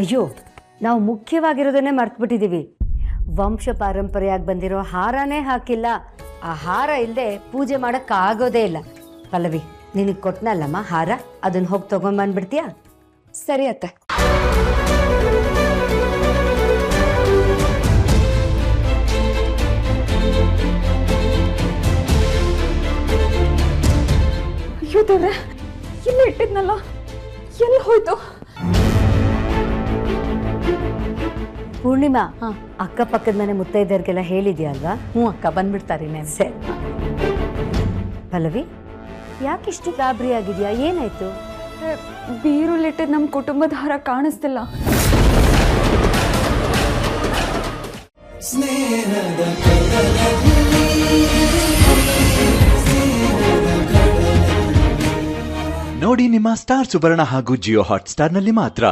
ಅಯ್ಯೋ, ನಾವು ಮುಖ್ಯವಾಗಿರೋದನ್ನೇ ಮರ್ತ್ಬಿಟ್ಟಿದ್ದೀವಿ. ವಂಶ ಪಾರಂಪರೆಯಾಗಿ ಬಂದಿರೋ ಹಾರನೇ ಹಾಕಿಲ್ಲ. ಆ ಹಾರ ಇಲ್ಲದೆ ಪೂಜೆ ಮಾಡೋಕ್ಕಾಗೋದೇ ಇಲ್ಲ. ಪಲ್ಲವಿ, ನಿನಗೆ ಕೊಟ್ನಲ್ಲಮ್ಮ ಹಾರ, ಅದನ್ನ ಹೋಗಿ ತಗೊಂಬಂದ್ಬಿಡ್ತೀಯಾ? ಸರಿ ಅತ್ತೆ. ಅಯ್ಯೋ ದೇವ್ರೆ, ಇಲ್ಲಿ ಇಟ್ಟಿದ್ನಲ್ಲ, ಎಲ್ಲಿ ಹೋಯ್ತು? ಪೂರ್ಣಿಮಾ, ಅಕ್ಕಪಕ್ಕದ ಮನೆ ಮುತ್ತೈದರಿಗೆಲ್ಲ ಹೇಳಿದ್ಯಾ ಅಲ್ವಾ? ಹ್ಞೂ ಅಕ್ಕ, ಬಂದ್ಬಿಡ್ತಾರೆ ಇನ್ನೇನು. ಸರಿ. ಪಲ್ಲವಿ, ಯಾಕಿಷ್ಟು ಗಾಬರಿ ಆಗಿದೆಯಾ? ಏನಾಯ್ತು? ಬೀರುಲಿಟ್ಟಿದ್ ನಮ್ಮ ಕುಟುಂಬದ ಹಾರ ಕಾಣಿಸ್ತಿಲ್ಲ. ನೋಡಿ ನಿಮ್ಮ ಸ್ಟಾರ್ ಸುವರ್ಣ ಹಾಗೂ ಜಿಯೋ ಹಾಟ್ ಸ್ಟಾರ್ ನಲ್ಲಿ ಮಾತ್ರ.